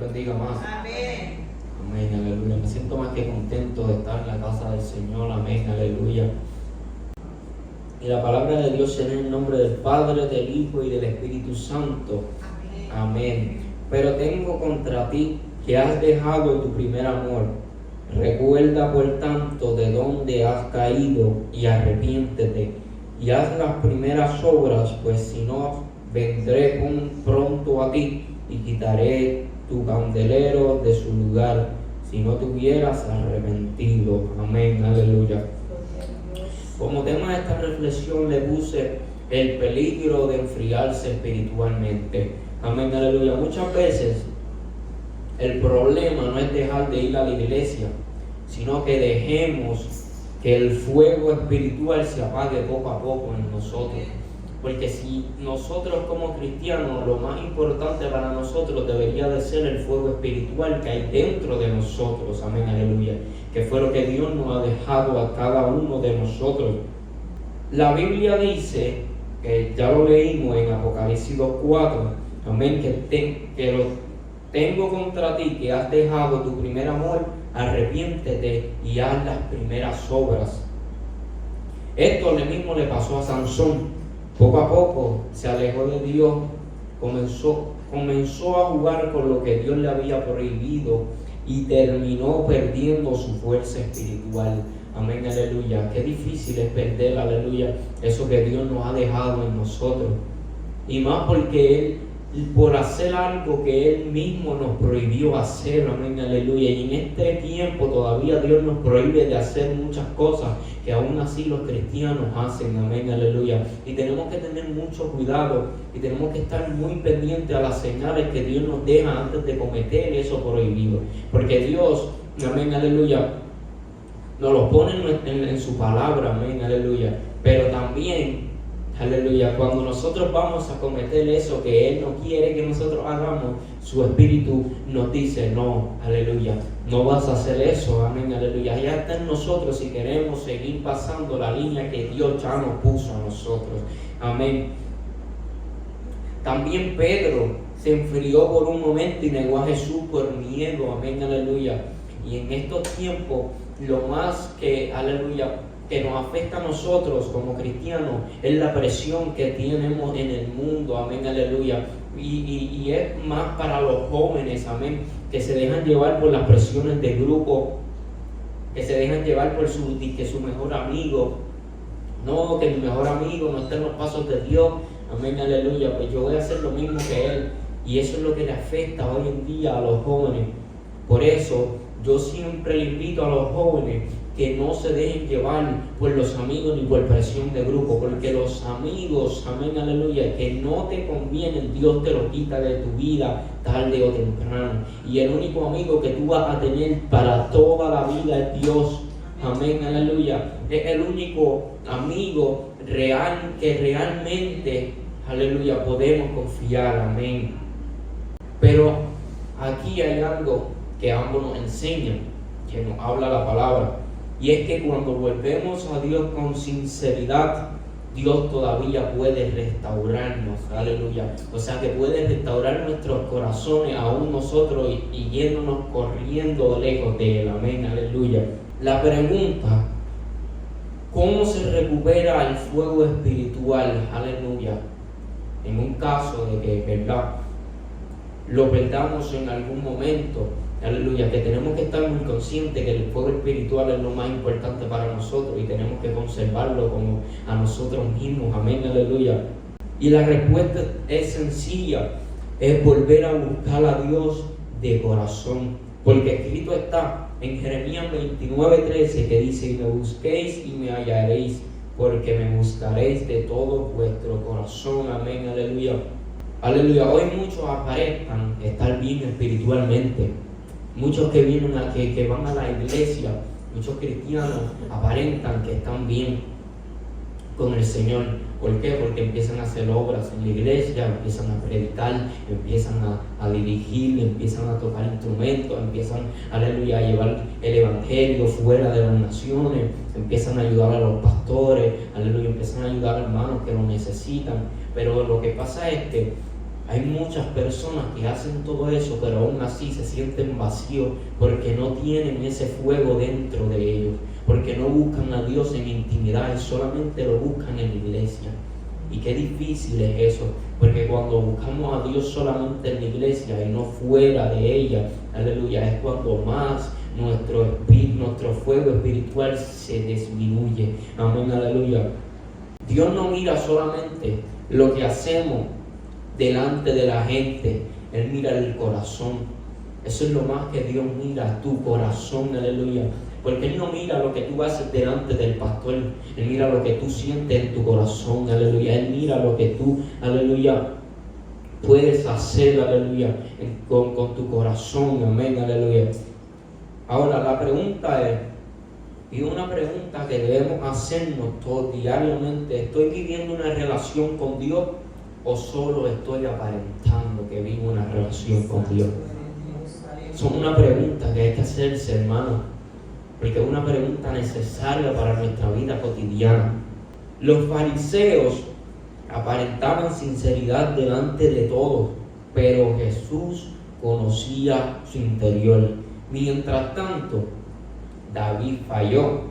bendiga más. Amén. Amén, aleluya. Me siento más que contento de estar en la casa del Señor. Amén, aleluya. Y la palabra de Dios en el nombre del Padre, del Hijo y del Espíritu Santo. Amén. Amén. Pero tengo contra ti que has dejado tu primer amor. Recuerda por tanto de dónde has caído y arrepiéntete y haz las primeras obras, pues si no, vendré pronto a ti y quitaré tu candelero de su lugar, si no te hubieras arrepentido. Amén, aleluya. Como tema de esta reflexión le puse el peligro de enfriarse espiritualmente. Amén, aleluya. Muchas veces el problema no es dejar de ir a la iglesia, sino que dejemos que el fuego espiritual se apague poco a poco en nosotros. Porque si nosotros como cristianos, lo más importante para nosotros debería de ser el fuego espiritual que hay dentro de nosotros. Amén, aleluya. Que fue lo que Dios nos ha dejado a cada uno de nosotros. La Biblia dice, que ya lo leímos en Apocalipsis 2:4, amén, que lo tengo contra ti, que has dejado tu primer amor, arrepiéntete y haz las primeras obras. Esto lo mismo le pasó a Sansón. Poco a poco se alejó de Dios, comenzó a jugar con lo que Dios le había prohibido y terminó perdiendo su fuerza espiritual. Amén, aleluya. Qué difícil es perder, aleluya, eso que Dios nos ha dejado en nosotros. Y más porque Él, por hacer algo que Él mismo nos prohibió hacer, amén, aleluya. Y en este tiempo todavía Dios nos prohíbe de hacer muchas cosas que aún así los cristianos hacen, amén, aleluya. Y tenemos que tener mucho cuidado y tenemos que estar muy pendientes a las señales que Dios nos deja antes de cometer eso prohibido. Porque Dios, amén, aleluya, nos lo pone en su palabra, amén, aleluya. Pero también, aleluya, cuando nosotros vamos a cometer eso que Él no quiere que nosotros hagamos, su Espíritu nos dice, no, aleluya, no vas a hacer eso, amén, aleluya. Ya está en nosotros si queremos seguir pasando la línea que Dios ya nos puso a nosotros, amén. También Pedro se enfrió por un momento y negó a Jesús por miedo, amén, aleluya. Y en estos tiempos, lo más que, aleluya, que nos afecta a nosotros como cristianos es la presión que tenemos en el mundo, amén, aleluya. Y es más para los jóvenes, amén, que se dejan llevar por las presiones del grupo, que se dejan llevar por su mejor amigo. No, que mi mejor amigo no está en los pasos de Dios, amén, aleluya, pues yo voy a hacer lo mismo que él. Y eso es lo que le afecta hoy en día a los jóvenes. Por eso yo siempre le invito a los jóvenes que no se dejen llevar por los amigos ni por presión de grupo, porque los amigos, amén, aleluya, que no te convienen, Dios te lo quita de tu vida tarde o temprano. Y el único amigo que tú vas a tener para toda la vida es Dios, amén, aleluya. Es el único amigo real que realmente, aleluya, podemos confiar, amén. Pero aquí hay algo que ambos nos enseñan, que nos habla la palabra. Y es que cuando volvemos a Dios con sinceridad, Dios todavía puede restaurarnos, aleluya. O sea que puede restaurar nuestros corazones, aún nosotros, y yéndonos corriendo lejos de Él, amén, aleluya. La pregunta, ¿cómo se recupera el fuego espiritual, aleluya? En un caso de que, ¿verdad?, lo perdamos en algún momento, aleluya, que tenemos que estar muy conscientes que el fuego espiritual es lo más importante para nosotros y tenemos que conservarlo como a nosotros mismos, amén, aleluya. Y la respuesta es sencilla, es volver a buscar a Dios de corazón, porque escrito está en Jeremías 29:13 que dice, y me busquéis y me hallaréis, porque me buscaréis de todo vuestro corazón, amén, aleluya. Aleluya, hoy muchos aparentan estar bien espiritualmente. Muchos que vienen que van a la iglesia, muchos cristianos aparentan que están bien con el Señor. ¿Por qué? Porque empiezan a hacer obras en la iglesia, empiezan a predicar, empiezan a dirigir, empiezan a tocar instrumentos, empiezan, aleluya, a llevar el evangelio fuera de las naciones, empiezan a ayudar a los pastores, aleluya, empiezan a ayudar a hermanos que lo necesitan. Pero lo que pasa es que Hay muchas personas que hacen todo eso, pero aún así se sienten vacíos porque no tienen ese fuego dentro de ellos, porque no buscan a Dios en intimidad y solamente lo buscan en la iglesia. Y qué difícil es eso, porque cuando buscamos a Dios solamente en la iglesia y no fuera de ella, aleluya, es cuando más nuestro fuego espiritual se disminuye. Amén, aleluya. Dios no mira solamente lo que hacemos delante de la gente, Él mira el corazón. Eso es lo más que Dios mira, tu corazón, aleluya. Porque Él no mira lo que tú haces delante del pastor, Él mira lo que tú sientes en tu corazón, aleluya. Él mira lo que tú, aleluya, puedes hacer, aleluya, con tu corazón, amén, aleluya. Ahora la pregunta es, y una pregunta que debemos hacernos todos diariamente: ¿estoy viviendo una relación con Dios o solo estoy aparentando que vivo una relación con Dios? Son una pregunta que hay que hacerse, hermano, porque es una pregunta necesaria para nuestra vida cotidiana. Los fariseos aparentaban sinceridad delante de todos, pero Jesús conocía su interior. Mientras tanto, David falló,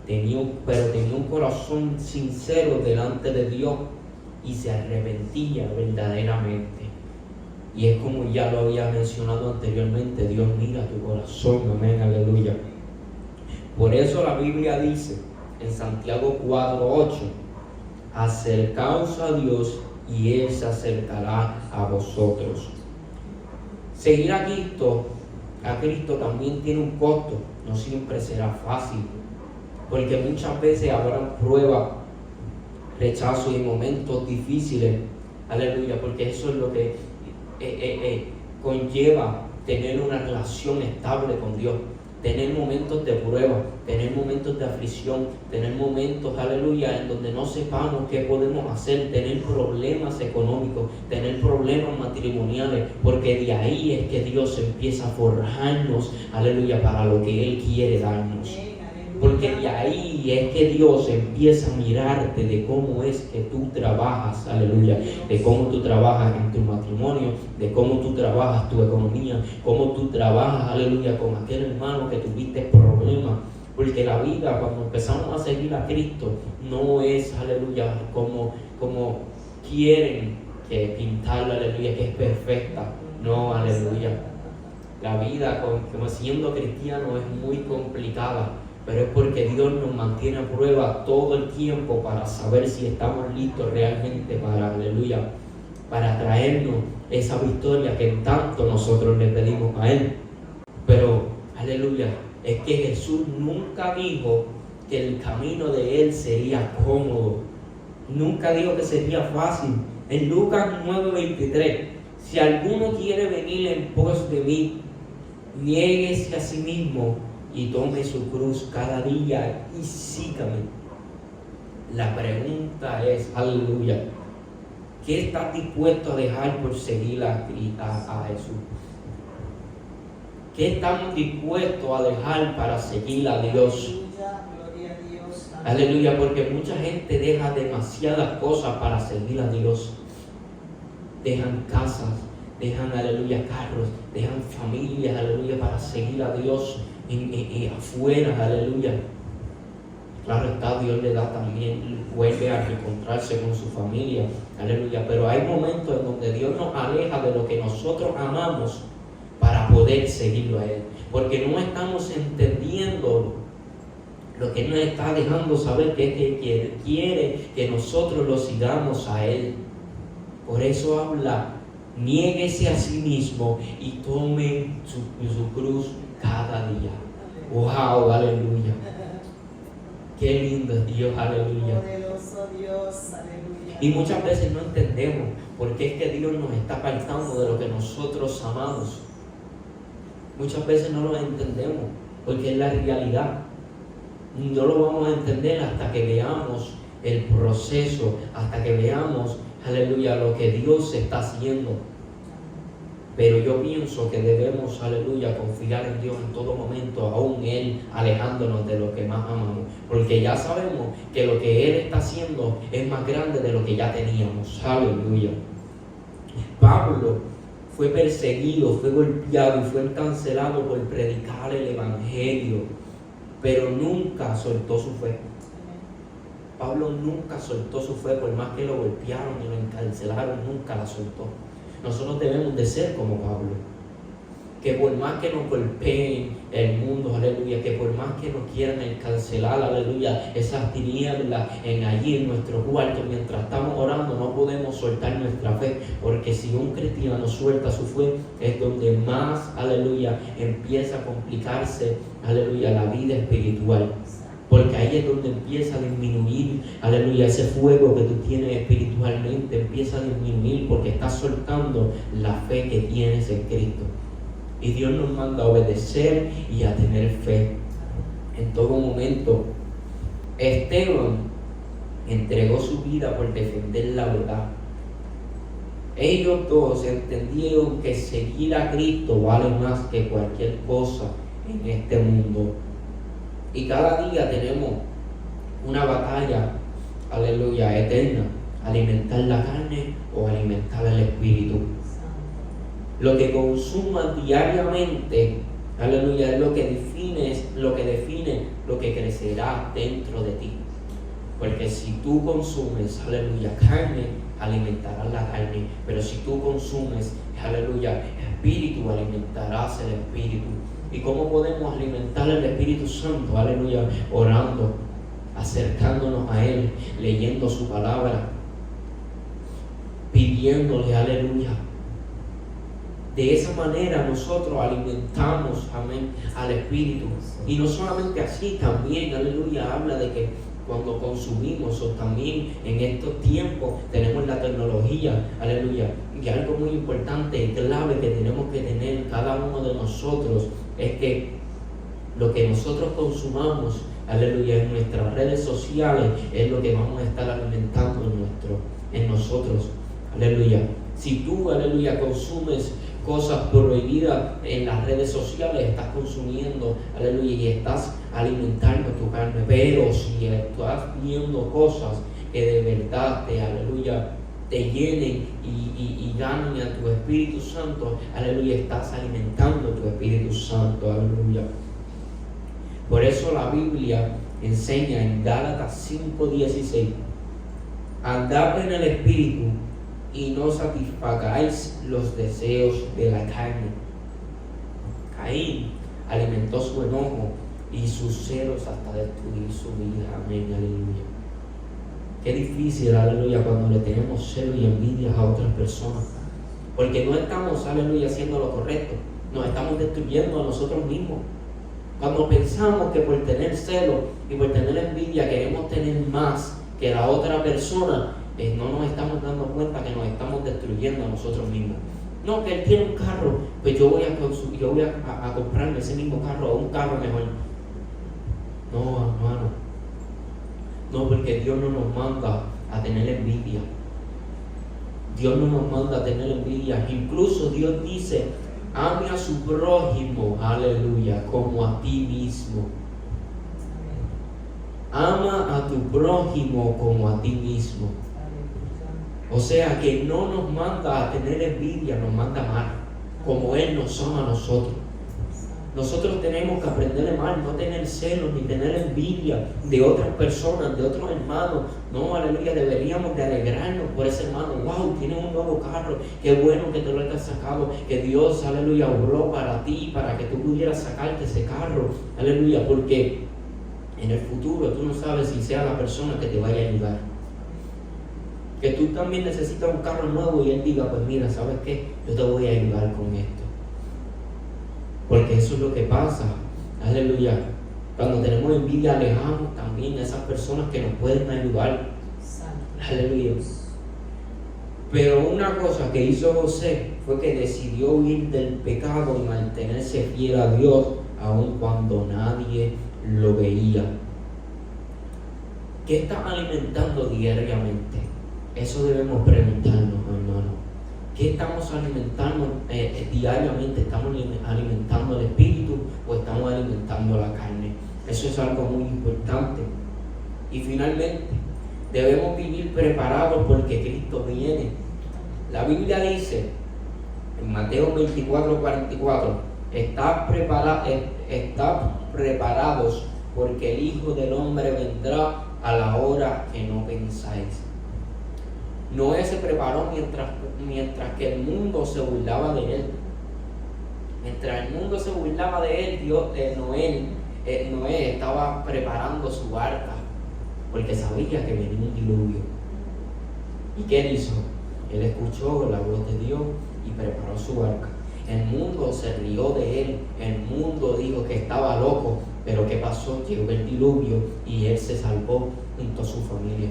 pero tenía un corazón sincero delante de Dios y se arrepentía verdaderamente. Y es como ya lo había mencionado anteriormente, Dios mira tu corazón, amén, aleluya. Por eso la Biblia dice en Santiago 4:8: acercaos a Dios y Él se acercará a vosotros. Seguir a Cristo también tiene un costo, no siempre será fácil, porque muchas veces habrá pruebas, rechazo y momentos difíciles, aleluya, porque eso es lo que conlleva tener una relación estable con Dios. Tener momentos de prueba, tener momentos de aflicción, tener momentos, aleluya, en donde no sepamos qué podemos hacer, tener problemas económicos, tener problemas matrimoniales, porque de ahí es que Dios empieza a forjarnos, aleluya, para lo que Él quiere darnos. Porque de ahí es que Dios empieza a mirarte de cómo es que tú trabajas, aleluya, de cómo tú trabajas en tu matrimonio, de cómo tú trabajas tu economía, cómo tú trabajas, aleluya, con aquel hermano que tuviste problemas. Porque la vida, cuando empezamos a seguir a Cristo, no es, aleluya, como quieren que pintarla, aleluya, que es perfecta. No, aleluya. La vida como siendo cristiano es muy complicada, pero es porque Dios nos mantiene a prueba todo el tiempo para saber si estamos listos realmente para, aleluya, para traernos esa victoria que tanto nosotros le pedimos a Él. Pero, aleluya, es que Jesús nunca dijo que el camino de Él sería cómodo. Nunca dijo que sería fácil. En Lucas 9:23, si alguno quiere venir en pos de mí, niéguese a sí mismo y tome su cruz cada día y sígame. La pregunta es, aleluya, ¿qué estás dispuesto a dejar por seguir a Jesús? ¿Qué estamos dispuestos a dejar para seguir a Dios? Aleluya, porque mucha gente deja demasiadas cosas para seguir a Dios. Dejan casas, dejan, aleluya, carros, dejan familias, aleluya, para seguir a Dios afuera, aleluya. Claro está, Dios le da también, vuelve a reencontrarse con su familia, aleluya. Pero hay momentos en donde Dios nos aleja de lo que nosotros amamos para poder seguirlo a Él, porque no estamos entendiendo lo que Él nos está dejando saber, que es que quiere que nosotros lo sigamos a Él. Por eso habla, niéguese a sí mismo y tome su cruz cada día. Wow, aleluya. Qué lindo es Dios, aleluya. Poderoso Dios, aleluya. Y muchas veces no entendemos por qué es que Dios nos está apartando de lo que nosotros amamos. Muchas veces no lo entendemos porque es la realidad. No lo vamos a entender hasta que veamos el proceso, hasta que veamos, aleluya, lo que Dios está haciendo. Pero yo pienso que debemos, aleluya, confiar en Dios en todo momento, aún Él alejándonos de lo que más amamos. Porque ya sabemos que lo que Él está haciendo es más grande de lo que ya teníamos. Aleluya. Pablo fue perseguido, fue golpeado y fue encarcelado por predicar el Evangelio, pero nunca soltó su fe. Pablo nunca soltó su fe, por más que lo golpearon y lo encarcelaron, nunca la soltó. Nosotros debemos de ser como Pablo, que por más que nos golpeen el mundo, aleluya, que por más que nos quieran encarcelar, aleluya, esas tinieblas allí en nuestro cuarto, mientras estamos orando, no podemos soltar nuestra fe, porque si un cristiano suelta su fe, es donde más, aleluya, empieza a complicarse, aleluya, la vida espiritual. Porque ahí es donde empieza a disminuir, aleluya, ese fuego que tú tienes espiritualmente, empieza a disminuir porque estás soltando la fe que tienes en Cristo. Y Dios nos manda a obedecer y a tener fe en todo momento. Esteban entregó su vida por defender la verdad. Ellos dos entendieron que seguir a Cristo vale más que cualquier cosa en este mundo. Y cada día tenemos una batalla, aleluya, eterna. Alimentar la carne o alimentar el espíritu. Lo que consumas diariamente, aleluya, es lo que define lo que crecerá dentro de ti. Porque si tú consumes, aleluya, carne, alimentarás la carne. Pero si tú consumes, aleluya, espíritu, alimentarás el espíritu. ¿Y cómo podemos alimentar el Espíritu Santo? Aleluya, orando, acercándonos a Él, leyendo su palabra, pidiéndole, aleluya. De esa manera nosotros alimentamos, amén, al Espíritu. Y no solamente así, también, aleluya, habla de que cuando consumimos o también en estos tiempos tenemos la tecnología, aleluya. Y algo muy importante y clave que tenemos que tener cada uno de nosotros es que lo que nosotros consumamos, aleluya, en nuestras redes sociales es lo que vamos a estar alimentando en nosotros, aleluya. Si tú, aleluya, consumes cosas prohibidas en las redes sociales, estás consumiendo, aleluya, y estás alimentando tu carne. Pero si estás viendo cosas que de verdad aleluya, te llenen y ganen a tu Espíritu Santo, aleluya, estás alimentando tu Espíritu Santo, aleluya. Por eso la Biblia enseña en Gálatas 5:16, andad en el Espíritu y no satisfagáis los deseos de la carne. Caín alimentó su enojo y sus celos hasta destruir su vida. Amén, aleluya. Qué difícil, aleluya, cuando le tenemos celos y envidias a otras personas. Porque no estamos, aleluya, haciendo lo correcto. Nos estamos destruyendo a nosotros mismos. Cuando pensamos que por tener celos y por tener envidia queremos tener más que la otra persona, no nos estamos dando cuenta que nos estamos destruyendo a nosotros mismos. No, que él tiene un carro, pues yo voy a comprarme ese mismo carro o un carro mejor. No, hermano. No, porque Dios no nos manda a tener envidia. Dios no nos manda a tener envidia. Incluso Dios dice, ame a su prójimo, aleluya, como a ti mismo. Ama a tu prójimo como a ti mismo. O sea que no nos manda a tener envidia, nos manda a amar, como Él nos ama a nosotros. Nosotros tenemos que aprender a amar, no tener celos ni tener envidia de otras personas, de otros hermanos. No, aleluya, deberíamos de alegrarnos por ese hermano. Wow, tienes un nuevo carro, qué bueno que te lo hayas sacado, que Dios, aleluya, obró para ti, para que tú pudieras sacarte ese carro, aleluya, porque en el futuro tú no sabes si sea la persona que te vaya a ayudar. Que tú también necesitas un carro nuevo y Él diga, pues mira, ¿sabes qué? Yo te voy a ayudar con esto. Porque eso es lo que pasa, aleluya. Cuando tenemos envidia, alejamos también a esas personas que nos pueden ayudar. Aleluya. Pero una cosa que hizo José fue que decidió huir del pecado y mantenerse fiel a Dios, aun cuando nadie lo veía. ¿Qué estás alimentando diariamente? Eso debemos preguntarnos, hermano. ¿Qué estamos alimentando diariamente? ¿Estamos alimentando el espíritu o estamos alimentando la carne? Eso es algo muy importante. Y finalmente, debemos vivir preparados porque Cristo viene. La Biblia dice en Mateo 24:44, estad preparados porque el Hijo del Hombre vendrá a la hora que no pensáis. Noé se preparó mientras que el mundo se burlaba de él. Mientras el mundo se burlaba de él, Noé estaba preparando su arca, porque sabía que venía un diluvio. ¿Y qué hizo? Él escuchó la voz de Dios y preparó su arca. El mundo se rió de él, el mundo dijo que estaba loco, pero ¿qué pasó? Llegó el diluvio y él se salvó junto a su familia.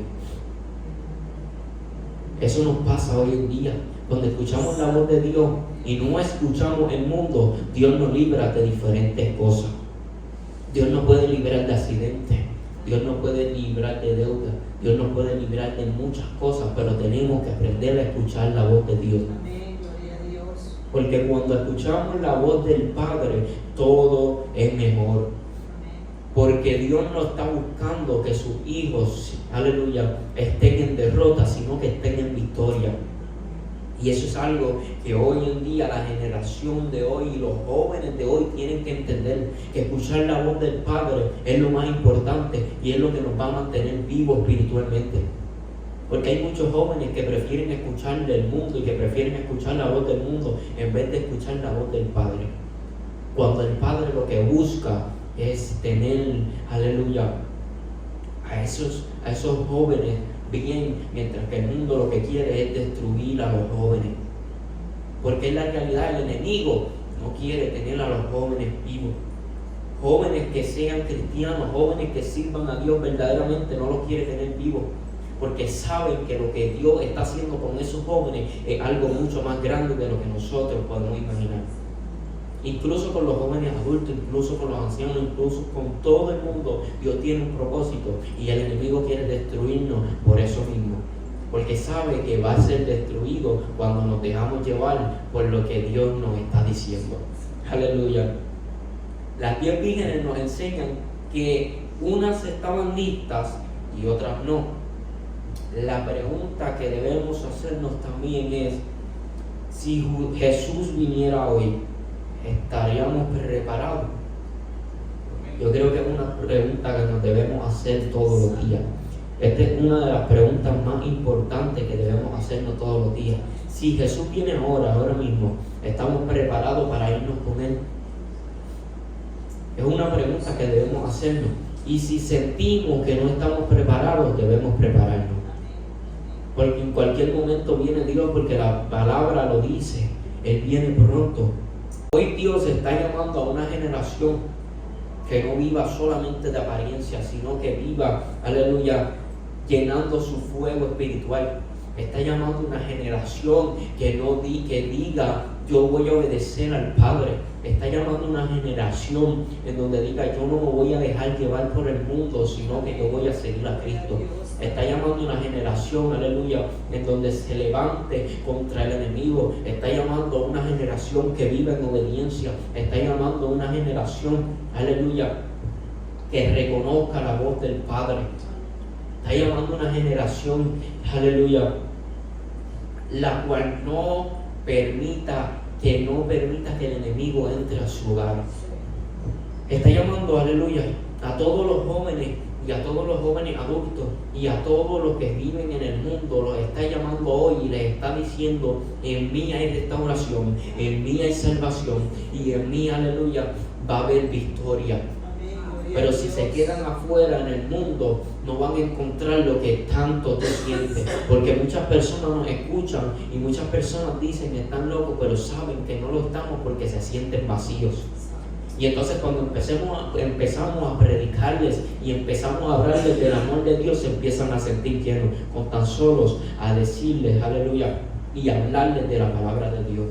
Eso nos pasa hoy en día, donde escuchamos la voz de Dios y no escuchamos el mundo. Dios nos libra de diferentes cosas. Dios nos puede librar de accidentes, Dios nos puede librar de deuda, Dios nos puede librar de muchas cosas, pero tenemos que aprender a escuchar la voz de Dios. Amén, gloria a Dios. Porque cuando escuchamos la voz del Padre, todo es mejor. Porque Dios no está buscando que sus hijos, aleluya, estén en derrota, sino que estén en victoria. Y eso es algo que hoy en día la generación de hoy y los jóvenes de hoy tienen que entender, que escuchar la voz del Padre es lo más importante y es lo que nos va a mantener vivos espiritualmente. Porque hay muchos jóvenes que prefieren escuchar del mundo y que prefieren escuchar la voz del mundo en vez de escuchar la voz del Padre. Cuando el Padre lo que busca es tener, aleluya, a esos jóvenes bien, mientras que el mundo lo que quiere es destruir a los jóvenes. Porque en la realidad el enemigo no quiere tener a los jóvenes vivos. Jóvenes que sean cristianos, jóvenes que sirvan a Dios verdaderamente, no los quiere tener vivos. Porque saben que lo que Dios está haciendo con esos jóvenes es algo mucho más grande de lo que nosotros podemos imaginar. Incluso con los jóvenes adultos, incluso con los ancianos, incluso con todo el mundo, Dios tiene un propósito y el enemigo quiere destruirnos por eso mismo. Porque sabe que va a ser destruido cuando nos dejamos llevar por lo que Dios nos está diciendo. Aleluya. Las 10 vírgenes nos enseñan que unas estaban listas y otras no. La pregunta que debemos hacernos también es, si Jesús viniera hoy, ¿estaríamos preparados? Yo creo que es una pregunta que nos debemos hacer todos los días. Esta es una de las preguntas más importantes que debemos hacernos todos los días. Si Jesús viene ahora mismo, ¿estamos preparados para irnos con Él? Es una pregunta que debemos hacernos. Y si sentimos que no estamos preparados, debemos prepararnos. Porque en cualquier momento viene Dios, porque la palabra lo dice. Él viene pronto. Hoy Dios está llamando a una generación que no viva solamente de apariencia, sino que viva, aleluya, llenando su fuego espiritual. Está llamando a una generación que diga, yo voy a obedecer al Padre. Está llamando a una generación en donde diga, yo no me voy a dejar llevar por el mundo, sino que yo voy a seguir a Cristo. Está llamando a una generación, aleluya, en donde se levante contra el enemigo. Está llamando a una generación que viva en obediencia. Está llamando a una generación, aleluya, que reconozca la voz del Padre. Está llamando a una generación, aleluya, la cual no permita que el enemigo entre a su hogar. Está llamando, aleluya, a todos los jóvenes y a todos los jóvenes adultos y a todos los que viven en el mundo. Los está llamando hoy y les está diciendo, en mí hay restauración, en mí hay salvación y en mí, aleluya, va a haber victoria. Pero si se quedan afuera en el mundo, no van a encontrar lo que tanto tú sientes. Porque muchas personas nos escuchan y muchas personas dicen que están locos, pero saben que no lo estamos porque se sienten vacíos. Y entonces cuando empezamos a predicarles y empezamos a hablarles del amor de Dios, se empiezan a sentir llenos, con tan solos a decirles, aleluya, y hablarles de la palabra de Dios.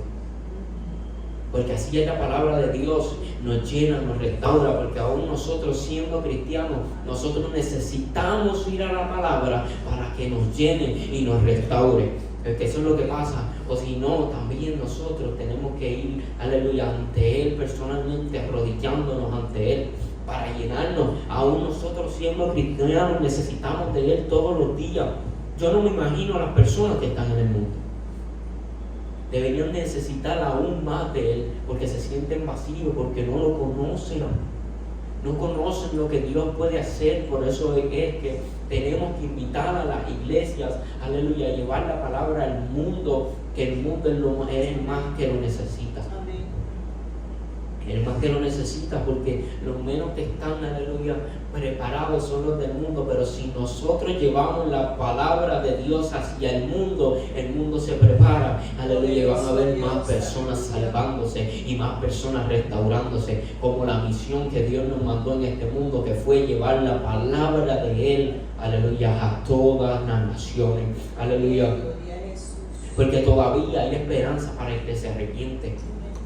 Porque así es la palabra de Dios, nos llena, nos restaura, porque aún nosotros siendo cristianos, nosotros necesitamos ir a la palabra para que nos llene y nos restaure. Porque eso es lo que pasa. O si no, también nosotros tenemos que ir, aleluya, ante Él personalmente, arrodillándonos ante Él para llenarnos. Aún nosotros siendo cristianos necesitamos de Él todos los días. Yo no me imagino a las personas que están en el mundo. deberían necesitar aún más de Él, porque se sienten vacíos, porque no lo conocen. No conocen lo que Dios puede hacer. Por eso es que tenemos que invitar a las iglesias, aleluya, a llevar la palabra al mundo, que el mundo es el más que lo necesita. Amén. El más que lo necesita, porque los menos que están, aleluya, preparados son los del mundo. Pero si nosotros llevamos la palabra de Dios hacia el mundo se prepara, aleluya, y van a haber más personas salvándose y más personas restaurándose, como la misión que Dios nos mandó en este mundo, que fue llevar la palabra de Él, aleluya, a todas las naciones, aleluya. Gloria a Jesús. Porque todavía hay esperanza para el que se arrepiente.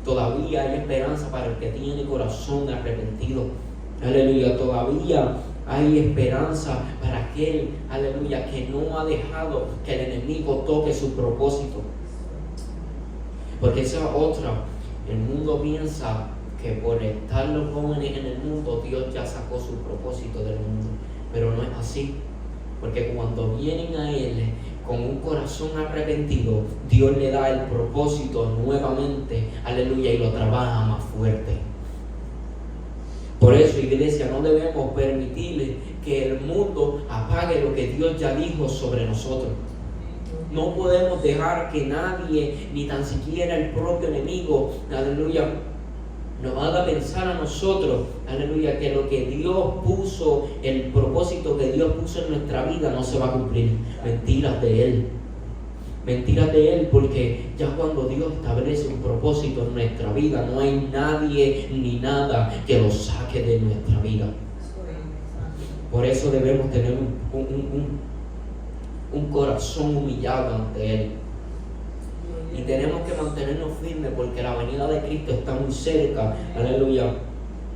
Todavía hay esperanza para el que tiene corazón arrepentido. Aleluya. Todavía hay esperanza para aquel, aleluya, que no ha dejado que el enemigo toque su propósito. Porque esa otra, el mundo piensa que por estar los jóvenes en el mundo, Dios ya sacó su propósito del mundo. Pero no es así. Porque cuando vienen a Él con un corazón arrepentido, Dios le da el propósito nuevamente, aleluya, y lo trabaja más fuerte. Por eso, iglesia, no debemos permitirle que el mundo apague lo que Dios ya dijo sobre nosotros. No podemos dejar que nadie, ni tan siquiera el propio enemigo, aleluya, nos haga pensar a nosotros, aleluya, que lo que Dios puso, el propósito que Dios puso en nuestra vida no se va a cumplir. Mentiras de Él. Mentiras de Él, porque ya cuando Dios establece un propósito en nuestra vida, no hay nadie ni nada que lo saque de nuestra vida. Por eso debemos tener un corazón humillado ante Él. Y tenemos que mantenernos firmes, porque la venida de Cristo está muy cerca. Aleluya.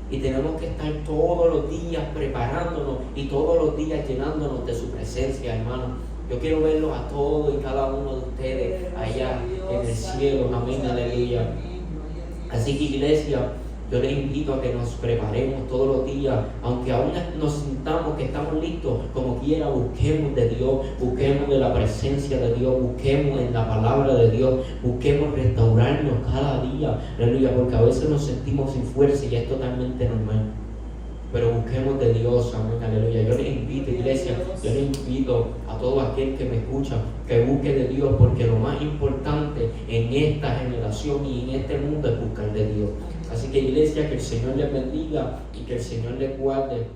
Y tenemos que estar todos los días preparándonos y todos los días llenándonos de su presencia, hermano. Yo quiero verlos a todos y cada uno de ustedes allá en el cielo. Amén, aleluya. Así que, iglesia, yo les invito a que nos preparemos todos los días, aunque aún nos sintamos que estamos listos, como quiera, busquemos de Dios, busquemos de la presencia de Dios, busquemos en la palabra de Dios, busquemos restaurarnos cada día, aleluya, porque a veces nos sentimos sin fuerza y es totalmente normal. Pero busquemos de Dios, amén, aleluya. Yo les invito, iglesia, yo les invito a todo aquel que me escucha, que busque de Dios, porque lo más importante en esta generación y en este mundo es buscar de Dios. Así que, iglesia, que el Señor les bendiga y que el Señor les guarde.